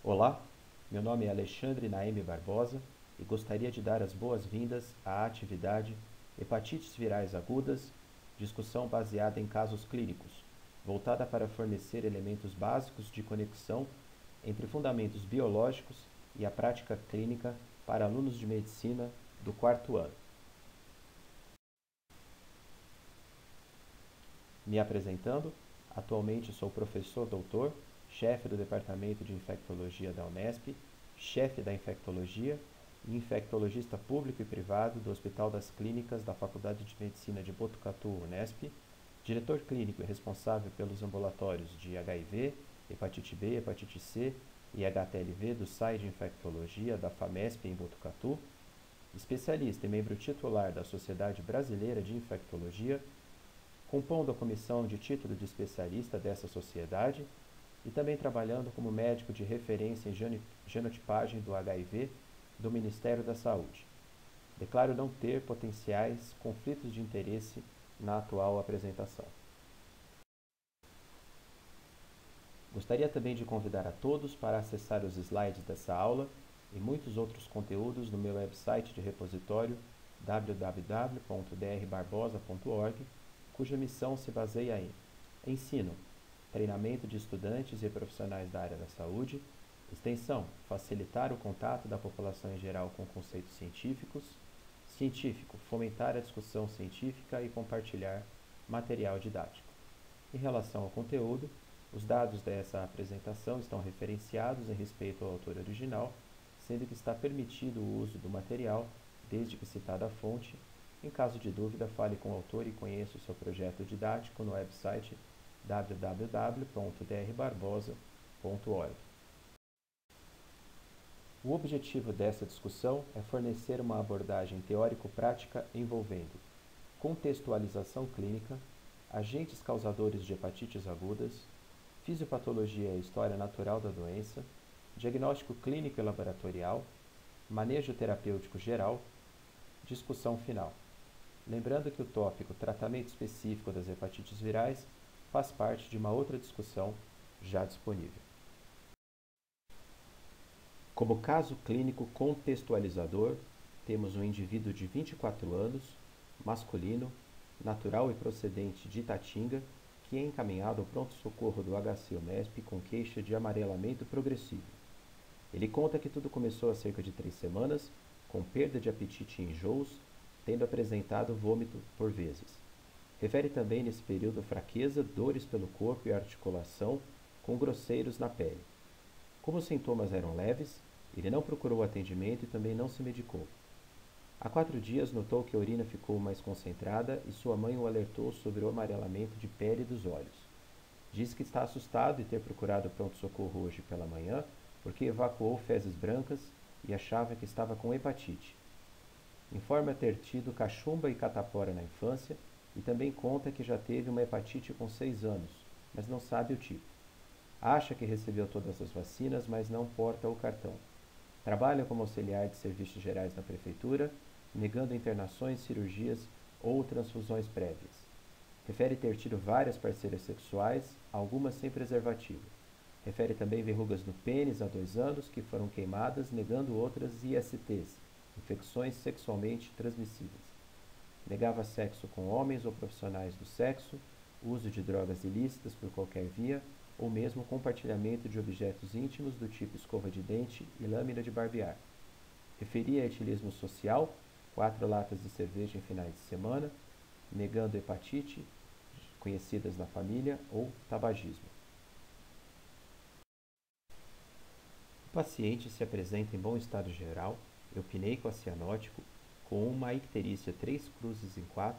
Olá, meu nome é Alexandre Naime Barbosa e gostaria de dar as boas-vindas à atividade Hepatites Virais Agudas, discussão baseada em casos clínicos, voltada para fornecer elementos básicos de conexão entre fundamentos biológicos e a prática clínica para alunos de medicina do quarto ano. Me apresentando, atualmente sou professor doutor, chefe do Departamento de Infectologia da Unesp, chefe da Infectologia e infectologista público e privado do Hospital das Clínicas da Faculdade de Medicina de Botucatu, Unesp, diretor clínico e responsável pelos ambulatórios de HIV, hepatite B, hepatite C e HTLV do SAI de Infectologia da FAMESP em Botucatu, especialista e membro titular da Sociedade Brasileira de Infectologia, compondo a comissão de título de especialista dessa sociedade e também trabalhando como médico de referência em genotipagem do HIV do Ministério da Saúde. Declaro não ter potenciais conflitos de interesse na atual apresentação. Gostaria também de convidar a todos para acessar os slides dessa aula e muitos outros conteúdos no meu website de repositório www.drbarbosa.org, cuja missão se baseia em ensino, treinamento de estudantes e profissionais da área da saúde, extensão, facilitar o contato da população em geral com conceitos científicos, científico, fomentar a discussão científica e compartilhar material didático. Em relação ao conteúdo, os dados dessa apresentação estão referenciados em respeito ao autor original, sendo que está permitido o uso do material, desde que citada a fonte. Em caso de dúvida, fale com o autor e conheça o seu projeto didático no website www.drbarbosa.org. O objetivo dessa discussão é fornecer uma abordagem teórico-prática envolvendo contextualização clínica, agentes causadores de hepatites agudas, fisiopatologia e história natural da doença, diagnóstico clínico e laboratorial, manejo terapêutico geral, discussão final. Lembrando que o tópico tratamento específico das hepatites virais faz parte de uma outra discussão já disponível. Como caso clínico contextualizador, temos um indivíduo de 24 anos, masculino, natural e procedente de Itatinga, que é encaminhado ao pronto-socorro do HC Unesp com queixa de amarelamento progressivo. Ele conta que tudo começou há cerca de 3 semanas, com perda de apetite e enjoos, tendo apresentado vômito por vezes. Refere também nesse período fraqueza, dores pelo corpo e articulação, com grosseiros na pele. Como os sintomas eram leves, ele não procurou atendimento e também não se medicou. Há 4 dias notou que a urina ficou mais concentrada e sua mãe o alertou sobre o amarelamento de pele e dos olhos. Diz que está assustado e ter procurado o pronto-socorro hoje pela manhã porque evacuou fezes brancas e achava que estava com hepatite. Informa ter tido cachumba e catapora na infância e também conta que já teve uma hepatite com 6 anos, mas não sabe o tipo. Acha que recebeu todas as vacinas, mas não porta o cartão. Trabalha como auxiliar de serviços gerais na prefeitura, negando internações, cirurgias ou transfusões prévias. Refere ter tido várias parceiras sexuais, algumas sem preservativo. Refere também verrugas no pênis há 2 anos que foram queimadas, negando outras ISTs, infecções sexualmente transmissíveis. Negava sexo com homens ou profissionais do sexo, uso de drogas ilícitas por qualquer via, ou mesmo compartilhamento de objetos íntimos do tipo escova de dente e lâmina de barbear. Referia a etilismo social, 4 latas de cerveja em finais de semana, negando hepatite, conhecidas na família, ou tabagismo. O paciente se apresenta em bom estado geral, eupineico acianótico, com uma icterícia 3 cruzes em 4,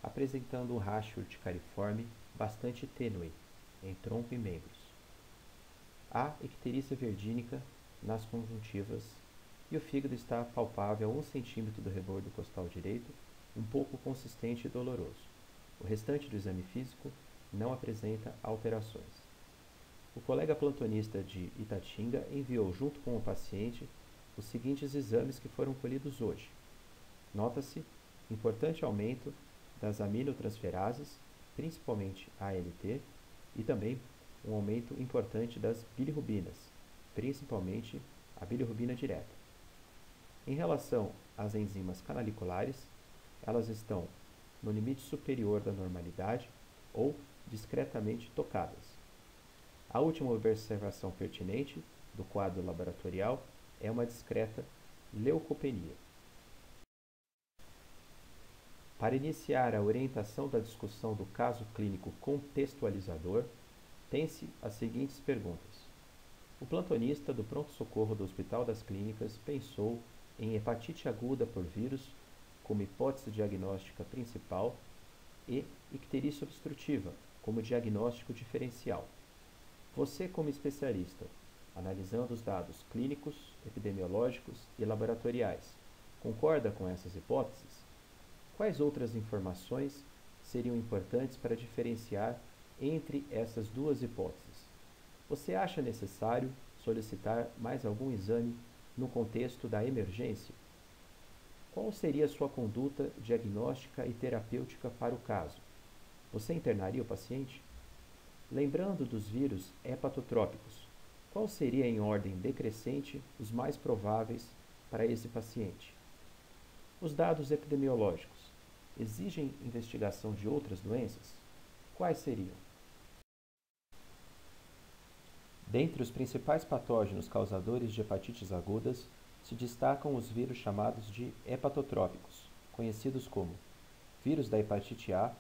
apresentando um racho urticariforme bastante tênue em tronco e membros. Há icterícia verdínica nas conjuntivas e o fígado está palpável a 1 cm do rebordo costal direito, um pouco consistente e doloroso. O restante do exame físico não apresenta alterações. O colega plantonista de Itatinga enviou junto com o paciente os seguintes exames que foram colhidos hoje. Nota-se importante aumento das aminotransferases, principalmente ALT, e também um aumento importante das bilirrubinas. principalmente a bilirrubina direta. Em relação às enzimas canaliculares, elas estão no limite superior da normalidade ou discretamente tocadas. A última observação pertinente do quadro laboratorial é uma discreta leucopenia. Para iniciar a orientação da discussão do caso clínico contextualizador, tem-se as seguintes perguntas. O plantonista do pronto-socorro do Hospital das Clínicas pensou em hepatite aguda por vírus como hipótese diagnóstica principal e icterícia obstrutiva como diagnóstico diferencial. Você, como especialista, analisando os dados clínicos, epidemiológicos e laboratoriais, concorda com essas hipóteses? Quais outras informações seriam importantes para diferenciar entre essas duas hipóteses? Você acha necessário solicitar mais algum exame no contexto da emergência? Qual seria a sua conduta diagnóstica e terapêutica para o caso? Você internaria o paciente? Lembrando dos vírus hepatotrópicos, qual seria em ordem decrescente os mais prováveis para esse paciente? Os dados epidemiológicos exigem investigação de outras doenças? Quais seriam? Dentre os principais patógenos causadores de hepatites agudas, se destacam os vírus chamados de hepatotrópicos, conhecidos como vírus da hepatite A,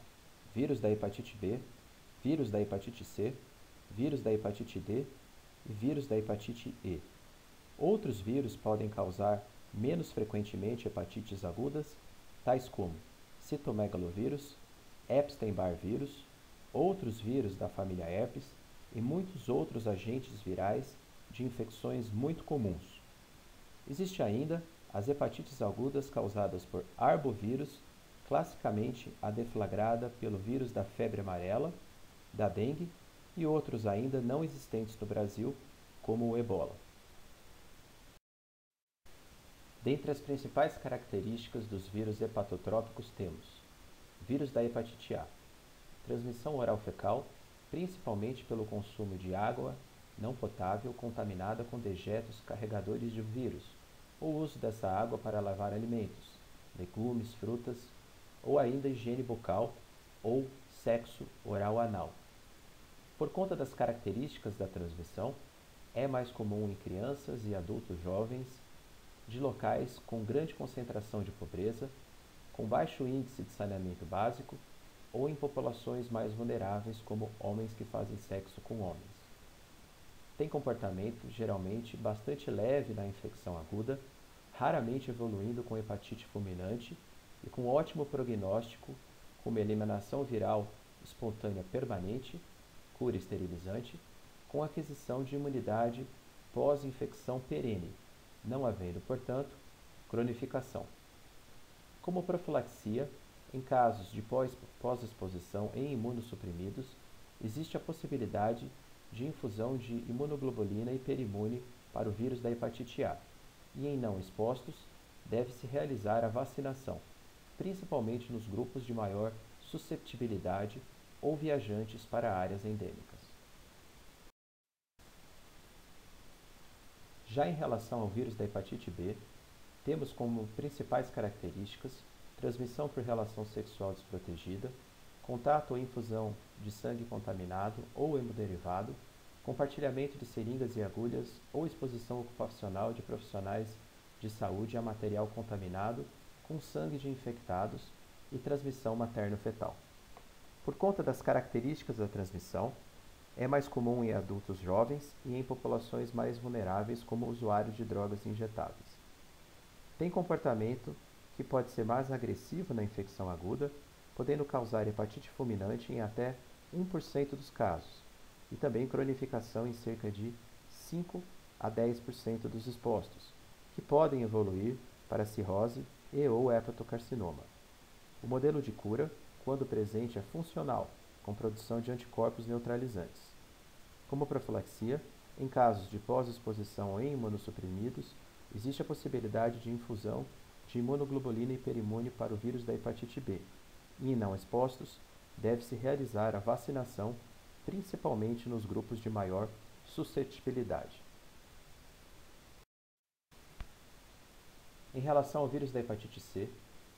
vírus da hepatite B, vírus da hepatite C, vírus da hepatite D e vírus da hepatite E. Outros vírus podem causar menos frequentemente hepatites agudas, tais como citomegalovírus, Epstein-Barr vírus, outros vírus da família herpes e muitos outros agentes virais de infecções muito comuns. Existe ainda as hepatites agudas causadas por arbovírus, classicamente a deflagrada pelo vírus da febre amarela, da dengue e outros ainda não existentes no Brasil, como o ebola. Dentre as principais características dos vírus hepatotrópicos temos vírus da hepatite A, transmissão oral fecal, principalmente pelo consumo de água não potável contaminada com dejetos carregadores de vírus, ou uso dessa água para lavar alimentos, legumes, frutas, ou ainda higiene bucal ou sexo oral anal. Por conta das características da transmissão, é mais comum em crianças e adultos jovens de locais com grande concentração de pobreza, com baixo índice de saneamento básico ou em populações mais vulneráveis, como homens que fazem sexo com homens. Tem comportamento geralmente bastante leve na infecção aguda, raramente evoluindo com hepatite fulminante e com ótimo prognóstico, como eliminação viral espontânea permanente, cura esterilizante, com aquisição de imunidade pós-infecção perene, não havendo, portanto, cronificação. Como profilaxia, em casos de pós-exposição em imunossuprimidos, existe a possibilidade de infusão de imunoglobulina hiperimune para o vírus da hepatite A, e em não expostos, deve-se realizar a vacinação, principalmente nos grupos de maior susceptibilidade ou viajantes para áreas endêmicas. Já em relação ao vírus da hepatite B, temos como principais características transmissão por relação sexual desprotegida, contato ou infusão de sangue contaminado ou hemoderivado, compartilhamento de seringas e agulhas ou exposição ocupacional de profissionais de saúde a material contaminado com sangue de infectados e transmissão materno-fetal. Por conta das características da transmissão, é mais comum em adultos jovens e em populações mais vulneráveis, como usuários de drogas injetáveis. Tem comportamento que pode ser mais agressivo na infecção aguda, podendo causar hepatite fulminante em até 1% dos casos, e também cronificação em cerca de 5 a 10% dos expostos, que podem evoluir para cirrose e ou hepatocarcinoma. O modelo de cura, quando presente, é funcional, com produção de anticorpos neutralizantes. Como profilaxia, em casos de pós-exposição em imunossuprimidos, existe a possibilidade de infusão de imunoglobulina hiperimune para o vírus da hepatite B, e em não expostos, deve-se realizar a vacinação, principalmente nos grupos de maior suscetibilidade. Em relação ao vírus da hepatite C,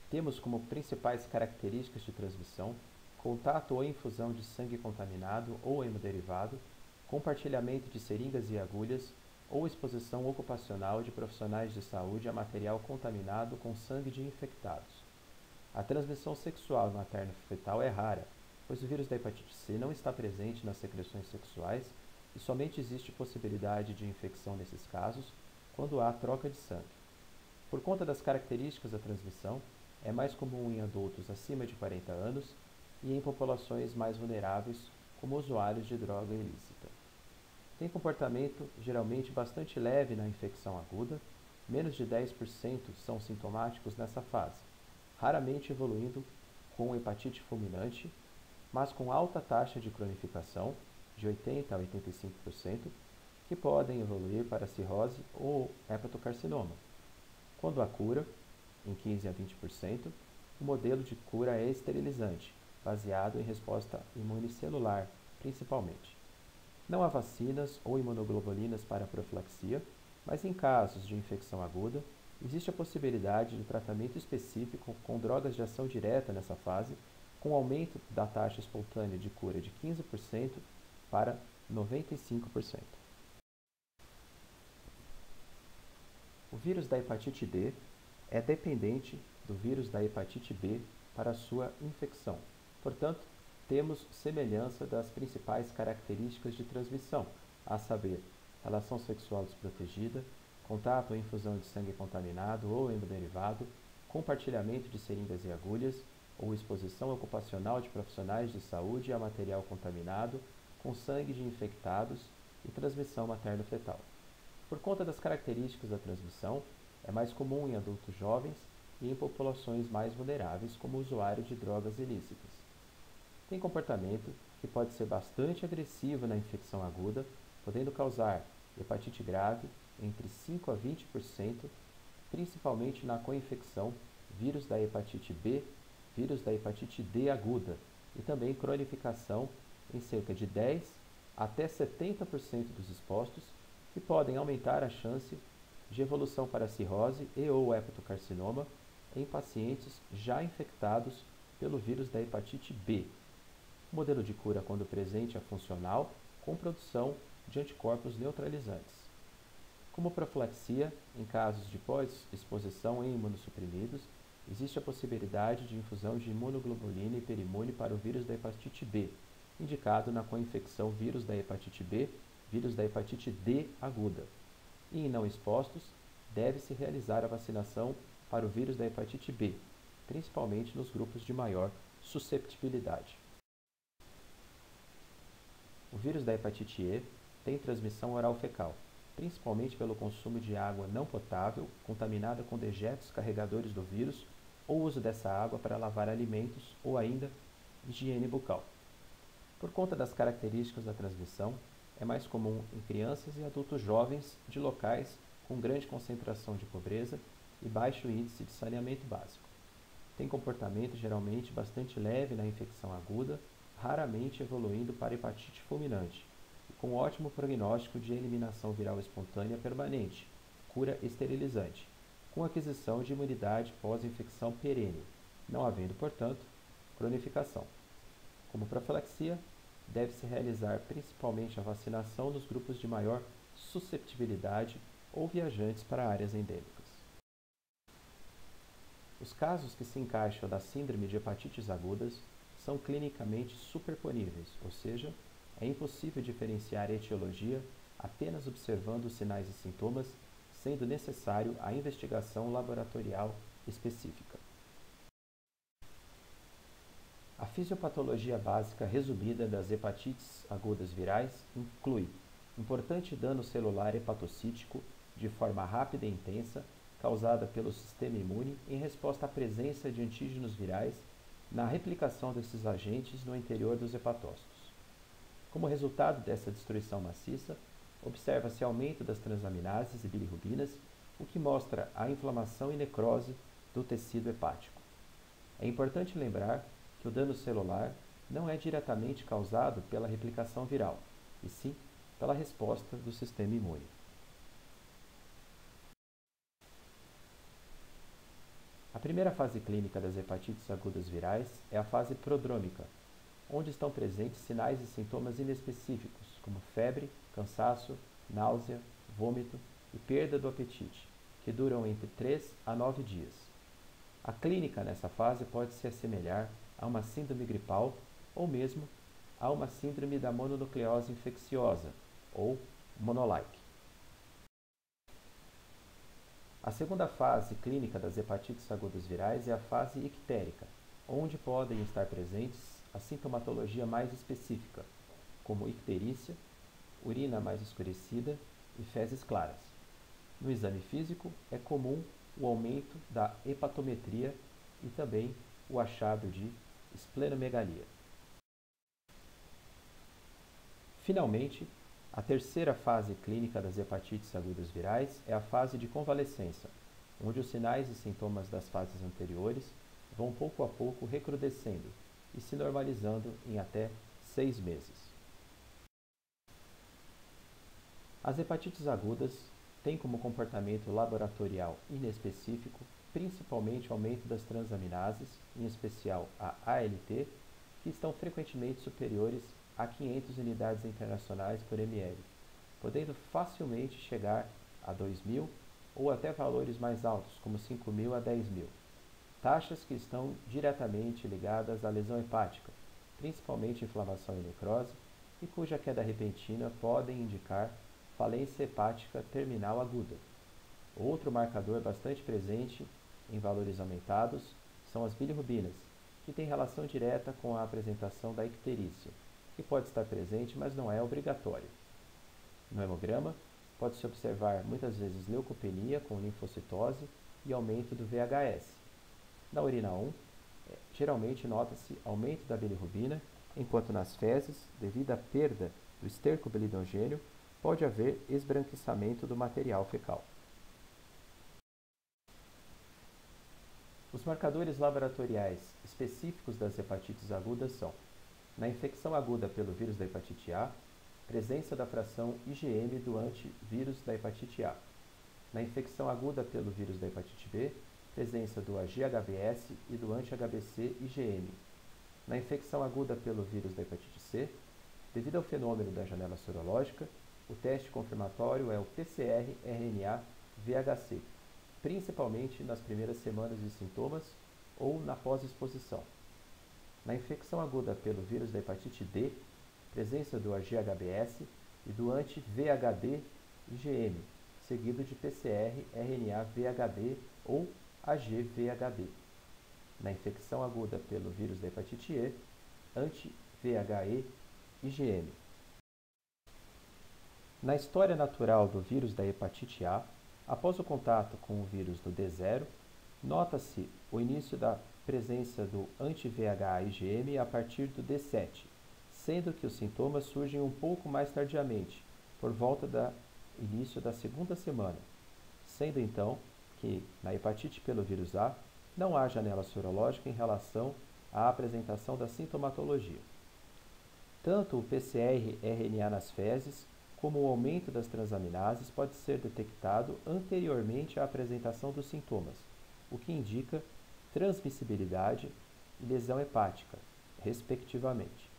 temos como principais características de transmissão contato ou infusão de sangue contaminado ou hemoderivado, compartilhamento de seringas e agulhas ou exposição ocupacional de profissionais de saúde a material contaminado com sangue de infectados. A transmissão sexual materno-fetal é rara, pois o vírus da hepatite C não está presente nas secreções sexuais e somente existe possibilidade de infecção nesses casos quando há troca de sangue. Por conta das características da transmissão, é mais comum em adultos acima de 40 anos e em populações mais vulneráveis, como usuários de droga ilícita. Tem comportamento geralmente bastante leve na infecção aguda, menos de 10% são sintomáticos nessa fase, raramente evoluindo com hepatite fulminante, mas com alta taxa de cronificação, de 80% a 85%, que podem evoluir para cirrose ou hepatocarcinoma. Quando há cura, em 15% a 20%, o modelo de cura é esterilizante, baseado em resposta imunicelular, principalmente. Não há vacinas ou imunoglobulinas para a profilaxia, mas em casos de infecção aguda, existe a possibilidade de tratamento específico com drogas de ação direta nessa fase, com aumento da taxa espontânea de cura de 15% para 95%. O vírus da hepatite D é dependente do vírus da hepatite B para sua infecção. Portanto, temos semelhança das principais características de transmissão, a saber, relação sexual desprotegida, contato ou infusão de sangue contaminado ou hemoderivado, compartilhamento de seringas e agulhas, ou exposição ocupacional de profissionais de saúde a material contaminado com sangue de infectados e transmissão materno-fetal. Por conta das características da transmissão, é mais comum em adultos jovens e em populações mais vulneráveis, como usuários de drogas ilícitas. Tem comportamento que pode ser bastante agressivo na infecção aguda, podendo causar hepatite grave entre 5% a 20%, principalmente na coinfecção, vírus da hepatite B, vírus da hepatite D aguda e também cronificação em cerca de 10% até 70% dos expostos, que podem aumentar a chance de evolução para cirrose e ou hepatocarcinoma em pacientes já infectados pelo vírus da hepatite B. O modelo de cura, quando presente, é funcional, com produção de anticorpos neutralizantes. Como profilaxia, em casos de pós-exposição em imunossuprimidos, existe a possibilidade de infusão de imunoglobulina hiperimune para o vírus da hepatite B, indicado na coinfecção vírus da hepatite B, vírus da hepatite D aguda. E em não expostos, deve-se realizar a vacinação para o vírus da hepatite B, principalmente nos grupos de maior susceptibilidade. O vírus da hepatite E tem transmissão oral-fecal, principalmente pelo consumo de água não potável, contaminada com dejetos carregadores do vírus, ou uso dessa água para lavar alimentos ou ainda higiene bucal. Por conta das características da transmissão, é mais comum em crianças e adultos jovens de locais com grande concentração de pobreza e baixo índice de saneamento básico. Tem comportamento geralmente bastante leve na infecção aguda, raramente evoluindo para hepatite fulminante, e com ótimo prognóstico de eliminação viral espontânea permanente, cura esterilizante, com aquisição de imunidade pós-infecção perene, não havendo, portanto, cronificação. Como profilaxia, deve-se realizar principalmente a vacinação dos grupos de maior susceptibilidade ou viajantes para áreas endêmicas. Os casos que se encaixam da síndrome de hepatites agudas são clinicamente superponíveis, ou seja, é impossível diferenciar a etiologia apenas observando os sinais e sintomas, sendo necessário a investigação laboratorial específica. A fisiopatologia básica resumida das hepatites agudas virais inclui importante dano celular hepatocítico de forma rápida e intensa, causada pelo sistema imune em resposta à presença de antígenos virais na replicação desses agentes no interior dos hepatócitos. Como resultado dessa destruição maciça, observa-se aumento das transaminases e bilirrubinas, o que mostra a inflamação e necrose do tecido hepático. É importante lembrar que o dano celular não é diretamente causado pela replicação viral, e sim pela resposta do sistema imune. A primeira fase clínica das hepatites agudas virais é a fase prodrômica, onde estão presentes sinais e sintomas inespecíficos, como febre, cansaço, náusea, vômito e perda do apetite, que duram entre 3 a 9 dias. A clínica nessa fase pode se assemelhar a uma síndrome gripal ou mesmo a uma síndrome da mononucleose infecciosa, ou monolike. A segunda fase clínica das hepatites agudas virais é a fase ictérica, onde podem estar presentes a sintomatologia mais específica, como icterícia, urina mais escurecida e fezes claras. No exame físico, é comum o aumento da hepatometria e também o achado de esplenomegalia. Finalmente, a terceira fase clínica das hepatites agudas virais é a fase de convalescença, onde os sinais e sintomas das fases anteriores vão pouco a pouco recrudescendo e se normalizando em até 6 meses. As hepatites agudas têm como comportamento laboratorial inespecífico principalmente o aumento das transaminases, em especial a ALT, que estão frequentemente superiores a 500 unidades internacionais por ml, podendo facilmente chegar a 2.000 ou até valores mais altos, como 5.000 a 10.000. Taxas que estão diretamente ligadas à lesão hepática, principalmente inflamação e necrose, e cuja queda repentina podem indicar falência hepática terminal aguda. Outro marcador bastante presente em valores aumentados são as bilirrubinas, que têm relação direta com a apresentação da icterícia, que pode estar presente, mas não é obrigatório. No hemograma, pode-se observar muitas vezes leucopenia com linfocitose e aumento do VHS. Na urina 1, geralmente nota-se aumento da bilirrubina, enquanto nas fezes, devido à perda do esterco bilidogênio, pode haver esbranquiçamento do material fecal. Os marcadores laboratoriais específicos das hepatites agudas são: na infecção aguda pelo vírus da hepatite A, presença da fração IgM do antivírus da hepatite A. Na infecção aguda pelo vírus da hepatite B, presença do AG-HBS e do anti-HBC IgM. Na infecção aguda pelo vírus da hepatite C, devido ao fenômeno da janela sorológica, o teste confirmatório é o PCR-RNA-VHC, principalmente nas primeiras semanas de sintomas ou na pós-exposição. Na infecção aguda pelo vírus da hepatite D, presença do AG-HBS e do anti-VHD IgM, seguido de PCR-RNA-VHD ou AG-VHD. Na infecção aguda pelo vírus da hepatite E, anti-VHE IgM. Na história natural do vírus da hepatite A, após o contato com o vírus do D0, nota-se o início da presença do anti-VHA IgM a partir do D7, sendo que os sintomas surgem um pouco mais tardiamente, por volta do início da segunda semana, sendo então que, na hepatite pelo vírus A, não há janela sorológica em relação à apresentação da sintomatologia. Tanto o PCR-RNA nas fezes, como o aumento das transaminases pode ser detectado anteriormente à apresentação dos sintomas, o que indica transmissibilidade e lesão hepática, respectivamente.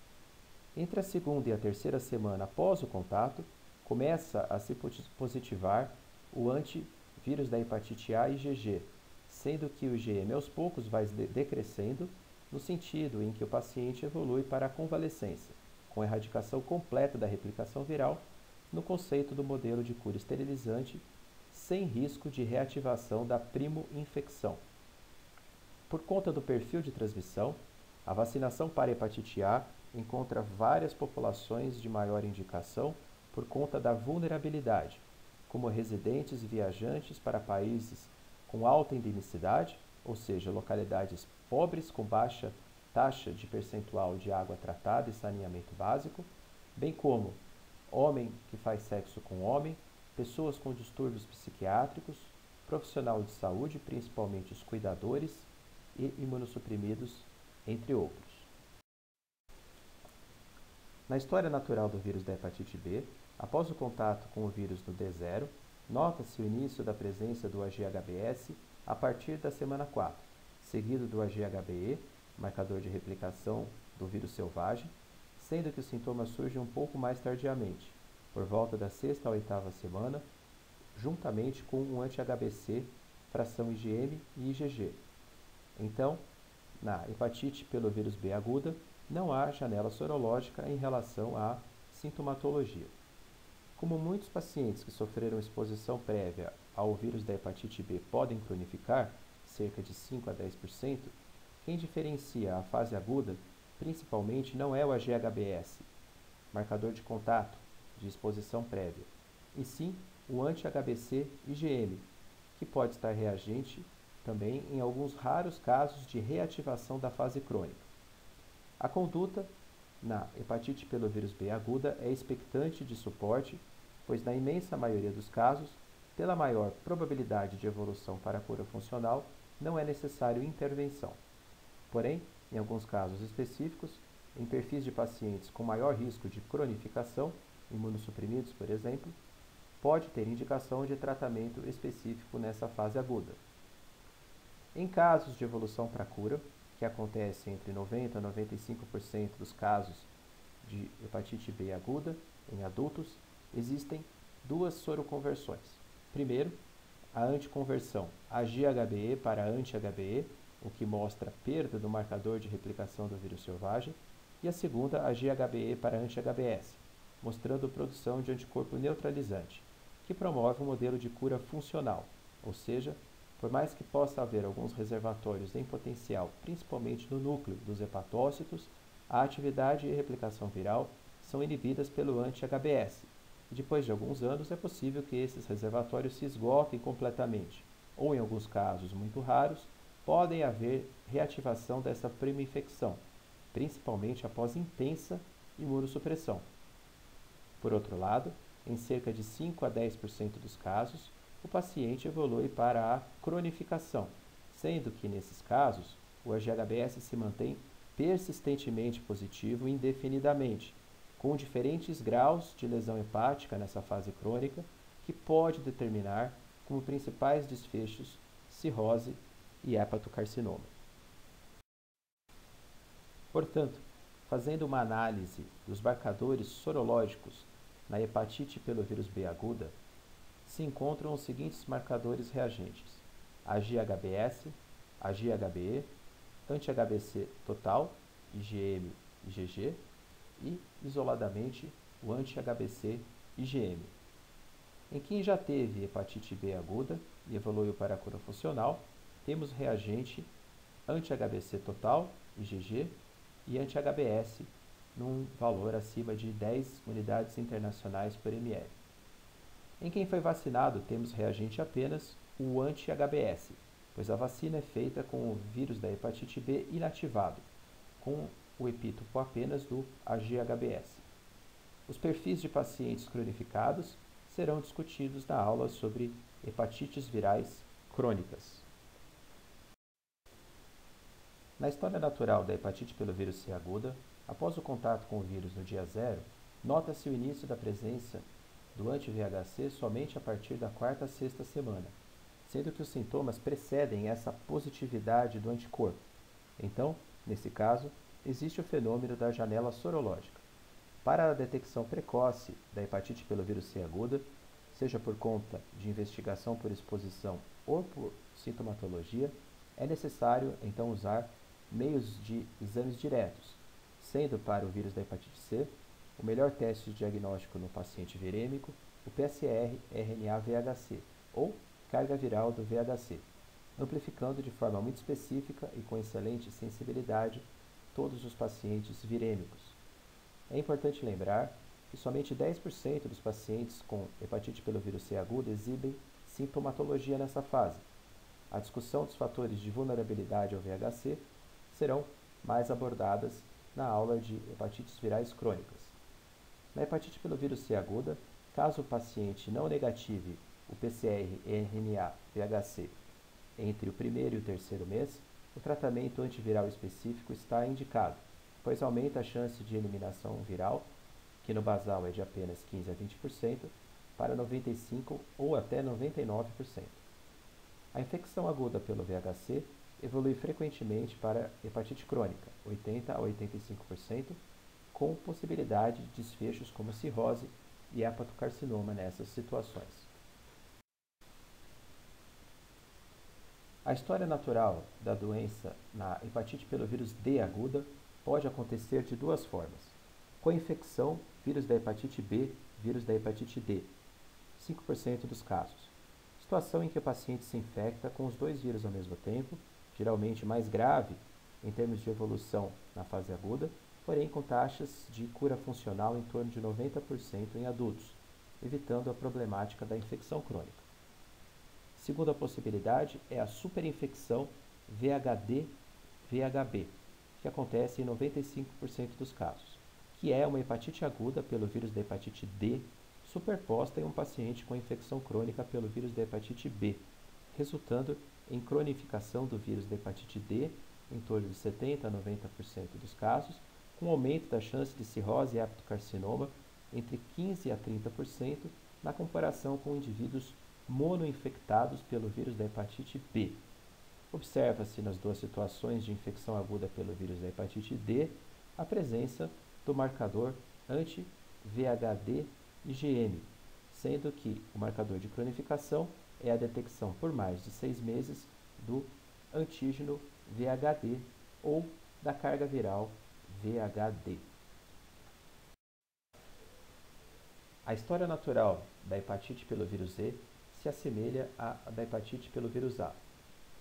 Entre a segunda e a terceira semana após o contato, começa a se positivar o antivírus da hepatite A IgG, sendo que o IgM aos poucos vai decrescendo, no sentido em que o paciente evolui para a convalescência, com erradicação completa da replicação viral, no conceito do modelo de cura esterilizante, sem risco de reativação da primo-infecção. Por conta do perfil de transmissão, a vacinação para hepatite A encontra várias populações de maior indicação por conta da vulnerabilidade, como residentes e viajantes para países com alta endemicidade, ou seja, localidades pobres com baixa taxa de percentual de água tratada e saneamento básico, bem como homem que faz sexo com homem, pessoas com distúrbios psiquiátricos, profissional de saúde, principalmente os cuidadores e imunossuprimidos, entre outros. Na história natural do vírus da hepatite B, após o contato com o vírus do D0, nota-se o início da presença do AG-HBS a partir da semana 4, seguido do AGHBE, marcador de replicação do vírus selvagem, sendo que os sintomas surgem um pouco mais tardiamente, por volta da 6ª a 8ª semana, juntamente com um anti-HBC, fração IgM e IgG. Então, na hepatite pelo vírus B aguda, não há janela sorológica em relação à sintomatologia. Como muitos pacientes que sofreram exposição prévia ao vírus da hepatite B podem cronificar, cerca de 5 a 10%, quem diferencia a fase aguda principalmente não é o AGHBS, marcador de contato de exposição prévia, e sim o anti-HBC IgM, que pode estar reagente também em alguns raros casos de reativação da fase crônica. A conduta na hepatite pelo vírus B aguda é expectante de suporte, pois na imensa maioria dos casos, pela maior probabilidade de evolução para a cura funcional, não é necessário intervenção. Porém, em alguns casos específicos, em perfis de pacientes com maior risco de cronificação, imunossuprimidos, por exemplo, pode ter indicação de tratamento específico nessa fase aguda. Em casos de evolução para cura, que acontece entre 90% a 95% dos casos de hepatite B aguda em adultos, existem duas soroconversões. Primeiro, a anticonversão AGHBE para anti-HBE, o que mostra perda do marcador de replicação do vírus selvagem, e a segunda, a GHBE para anti-HBS, mostrando produção de anticorpo neutralizante, que promove um modelo de cura funcional, ou seja, por mais que possa haver alguns reservatórios em potencial, principalmente no núcleo dos hepatócitos, a atividade e replicação viral são inibidas pelo anti-HBS, e depois de alguns anos é possível que esses reservatórios se esgotem completamente, ou em alguns casos muito raros, podem haver reativação dessa prima-infecção, principalmente após intensa imunossupressão. Por outro lado, em cerca de 5 a 10% dos casos, o paciente evolui para a cronificação, sendo que, nesses casos, o AGHBS se mantém persistentemente positivo indefinidamente, com diferentes graus de lesão hepática nessa fase crônica, que pode determinar como principais desfechos cirrose e hepatocarcinoma. Portanto, fazendo uma análise dos marcadores sorológicos na hepatite pelo vírus B aguda, se encontram os seguintes marcadores reagentes: AGHBS, AGHBE, anti-HBC total, IgM e IgG, e, isoladamente, o anti-HBC IgM. Em quem já teve hepatite B aguda e evoluiu para a cura funcional, temos reagente anti-HBC total, IgG, e anti-HBS num valor acima de 10 unidades internacionais por ml. Em quem foi vacinado, temos reagente apenas o anti-HBS, pois a vacina é feita com o vírus da hepatite B inativado, com o epítopo apenas do AGHBS. Os perfis de pacientes cronificados serão discutidos na aula sobre hepatites virais crônicas. Na história natural da hepatite pelo vírus C aguda, após o contato com o vírus no dia 0, nota-se o início da presença do anti-VHC somente a partir da 4ª a 6ª semana, sendo que os sintomas precedem essa positividade do anticorpo. Então, nesse caso, existe o fenômeno da janela sorológica. Para a detecção precoce da hepatite pelo vírus C aguda, seja por conta de investigação por exposição ou por sintomatologia, é necessário então usar meios de exames diretos, sendo para o vírus da hepatite C o melhor teste de diagnóstico no paciente virêmico o PCR-RNA-VHC, ou carga viral do VHC, amplificando de forma muito específica e com excelente sensibilidade todos os pacientes virêmicos. É importante lembrar que somente 10% dos pacientes com hepatite pelo vírus C aguda exibem sintomatologia nessa fase. A discussão dos fatores de vulnerabilidade ao VHC serão mais abordadas na aula de hepatites virais crônicas. Na hepatite pelo vírus C aguda, caso o paciente não negative o PCR-RNA-VHC entre o 1º e o 3º mês, o tratamento antiviral específico está indicado, pois aumenta a chance de eliminação viral, que no basal é de apenas 15 a 20%, para 95% ou até 99%. A infecção aguda pelo VHC evolui frequentemente para hepatite crônica, 80 a 85%, com possibilidade de desfechos como cirrose e hepatocarcinoma nessas situações. A história natural da doença na hepatite pelo vírus D aguda pode acontecer de duas formas: co-infecção, vírus da hepatite B, vírus da hepatite D, 5% dos casos. Situação em que o paciente se infecta com os dois vírus ao mesmo tempo, geralmente mais grave em termos de evolução na fase aguda, porém com taxas de cura funcional em torno de 90% em adultos, evitando a problemática da infecção crônica. Segunda possibilidade é a superinfecção VHD-VHB, que acontece em 95% dos casos, que é uma hepatite aguda pelo vírus da hepatite D superposta em um paciente com infecção crônica pelo vírus da hepatite B, resultando em cronificação do vírus da hepatite D em torno de 70 a 90% dos casos, com aumento da chance de cirrose e hepatocarcinoma entre 15 a 30% na comparação com indivíduos monoinfectados pelo vírus da hepatite B. Observa-se nas duas situações de infecção aguda pelo vírus da hepatite D a presença do marcador anti-VHD-IgM, sendo que o marcador de cronificação é a detecção por mais de 6 meses do antígeno VHD ou da carga viral VHD. A história natural da hepatite pelo vírus E se assemelha à da hepatite pelo vírus A.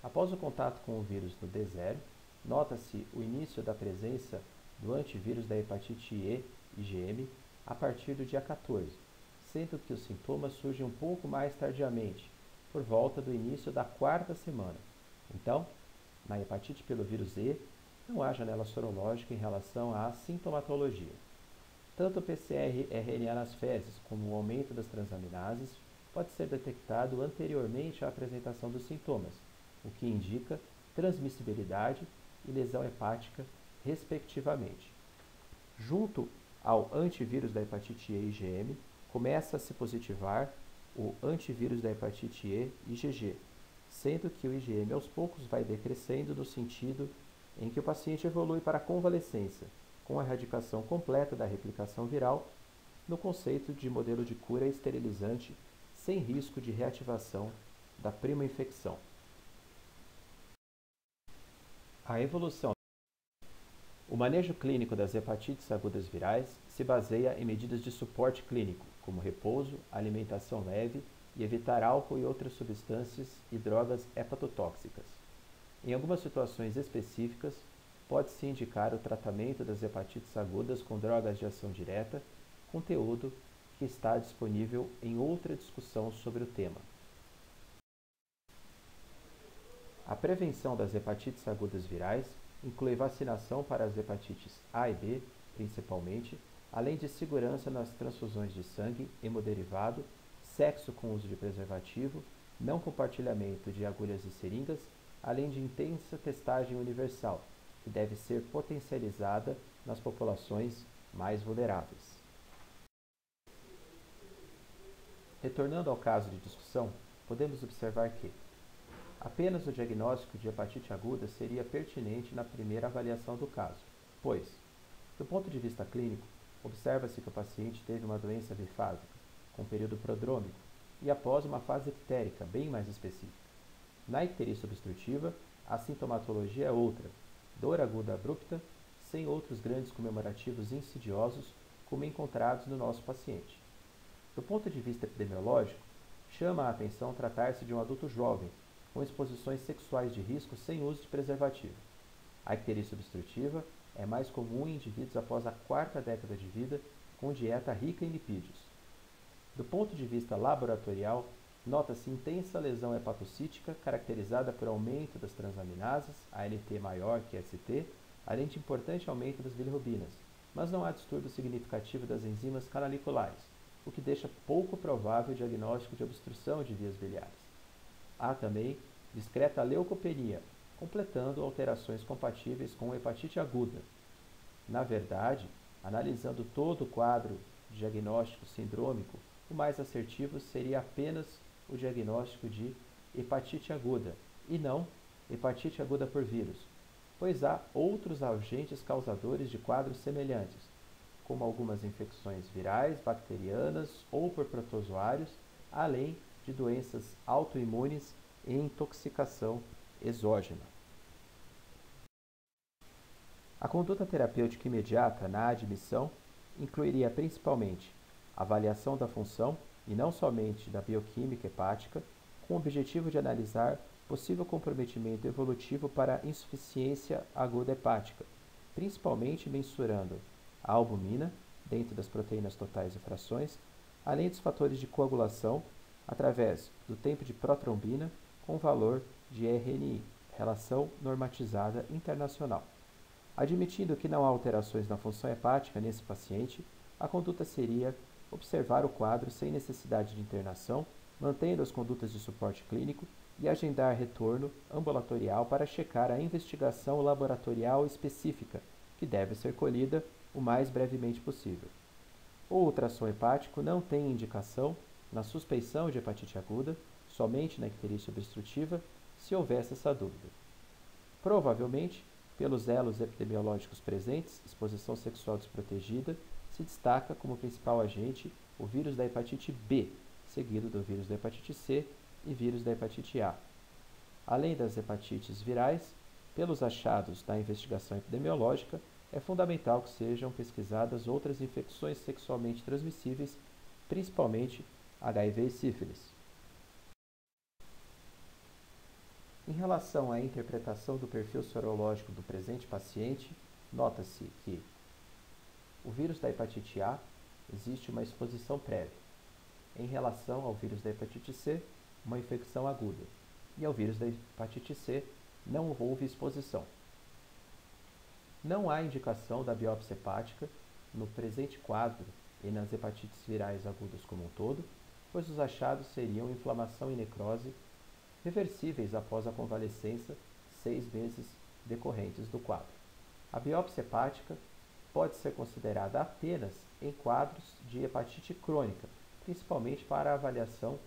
Após o contato com o vírus no D0, nota-se o início da presença do antivírus da hepatite E, IgM, a partir do dia 14, sendo que os sintomas surgem um pouco mais tardiamente, por volta do início da quarta semana. Então, na hepatite pelo vírus E, não há janela sorológica em relação à sintomatologia. Tanto o PCR-RNA nas fezes como o aumento das transaminases pode ser detectado anteriormente à apresentação dos sintomas, o que indica transmissibilidade e lesão hepática, respectivamente. Junto ao antivírus da hepatite E IgM, começa a se positivar o antivírus da hepatite E IgG, sendo que o IgM aos poucos vai decrescendo no sentido em que o paciente evolui para a convalescência, com a erradicação completa da replicação viral, no conceito de modelo de cura esterilizante sem risco de reativação da primo-infecção. A evolução. O manejo clínico das hepatites agudas virais se baseia em medidas de suporte clínico, como repouso, alimentação leve e evitar álcool e outras substâncias e drogas hepatotóxicas. Em algumas situações específicas, pode-se indicar o tratamento das hepatites agudas com drogas de ação direta, conteúdo que está disponível em outra discussão sobre o tema. A prevenção das hepatites agudas virais inclui vacinação para as hepatites A e B, principalmente, além de segurança nas transfusões de sangue, hemoderivado, sexo com uso de preservativo, não compartilhamento de agulhas e seringas, além de intensa testagem universal, que deve ser potencializada nas populações mais vulneráveis. Retornando ao caso de discussão, podemos observar que apenas o diagnóstico de hepatite aguda seria pertinente na primeira avaliação do caso, pois, do ponto de vista clínico, observa-se que o paciente teve uma doença bifásica, com período prodrômico, e após uma fase ictérica bem mais específica. Na icterícia obstrutiva, a sintomatologia é outra, dor aguda abrupta, sem outros grandes comemorativos insidiosos como encontrados no nosso paciente. Do ponto de vista epidemiológico, chama a atenção tratar-se de um adulto jovem, com exposições sexuais de risco sem uso de preservativo. A icterícia obstrutiva é mais comum em indivíduos após a quarta década de vida, com dieta rica em lipídios. Do ponto de vista laboratorial, nota-se intensa lesão hepatocítica caracterizada por aumento das transaminases, ALT maior que ST, além de importante aumento das bilirrubinas, mas não há distúrbio significativo das enzimas canaliculares, o que deixa pouco provável o diagnóstico de obstrução de vias biliares. Há também discreta leucopenia, completando alterações compatíveis com hepatite aguda. Na verdade, analisando todo o quadro diagnóstico sindrômico, o mais assertivo seria apenas o diagnóstico de hepatite aguda, e não hepatite aguda por vírus, pois há outros agentes causadores de quadros semelhantes, como algumas infecções virais, bacterianas ou por protozoários, além de doenças autoimunes e intoxicação exógena. A conduta terapêutica imediata na admissão incluiria principalmente a avaliação da função e não somente da bioquímica hepática, com o objetivo de analisar possível comprometimento evolutivo para insuficiência aguda hepática, principalmente mensurando a albumina, dentro das proteínas totais e frações, além dos fatores de coagulação, através do tempo de protrombina com o valor de RNI, Relação Normatizada Internacional. Admitindo que não há alterações na função hepática nesse paciente, a conduta seria observar o quadro sem necessidade de internação, mantendo as condutas de suporte clínico e agendar retorno ambulatorial para checar a investigação laboratorial específica, que deve ser colhida o mais brevemente possível. O ultrassom hepático não tem indicação na suspeição de hepatite aguda, somente na icterícia obstrutiva, se houvesse essa dúvida. Provavelmente, pelos elos epidemiológicos presentes, exposição sexual desprotegida, se destaca como principal agente o vírus da hepatite B, seguido do vírus da hepatite C e vírus da hepatite A. Além das hepatites virais, pelos achados da investigação epidemiológica, é fundamental que sejam pesquisadas outras infecções sexualmente transmissíveis, principalmente HIV e sífilis. Em relação à interpretação do perfil sorológico do presente paciente, nota-se que o vírus da hepatite A existe uma exposição prévia. Em relação ao vírus da hepatite C, uma infecção aguda. E ao vírus da hepatite C, não houve exposição. Não há indicação da biópsia hepática no presente quadro e nas hepatites virais agudas como um todo, pois os achados seriam inflamação e necrose reversíveis após a convalescença 6 meses decorrentes do quadro. A biópsia hepática pode ser considerada apenas em quadros de hepatite crônica, principalmente para a avaliação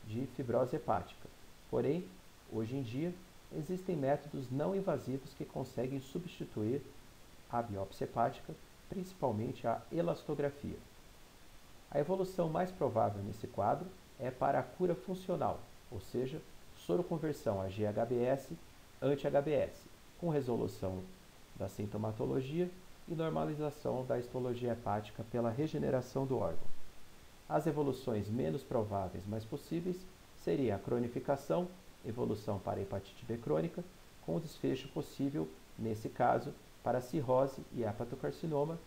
de fibrose hepática. Porém, hoje em dia, existem métodos não invasivos que conseguem substituir a biópsia hepática, principalmente a elastografia. A evolução mais provável nesse quadro é para a cura funcional, ou seja, soroconversão a GHBS anti-HBS, com resolução da sintomatologia e normalização da histologia hepática pela regeneração do órgão. As evoluções menos prováveis, mas possíveis, seria a cronificação, evolução para hepatite B crônica, com desfecho possível, nesse caso, para cirrose e hepatocarcinoma,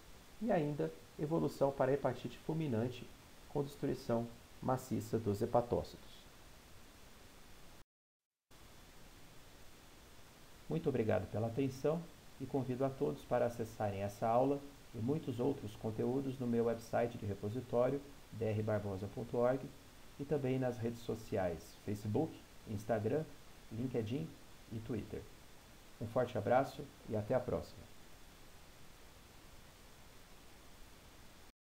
e ainda evolução para hepatite fulminante, com destruição maciça dos hepatócitos. Muito obrigado pela atenção e convido a todos para acessarem essa aula e muitos outros conteúdos no meu website de repositório, drbarbosa.org, e também nas redes sociais Facebook, Instagram, LinkedIn e Twitter. Um forte abraço e até a próxima!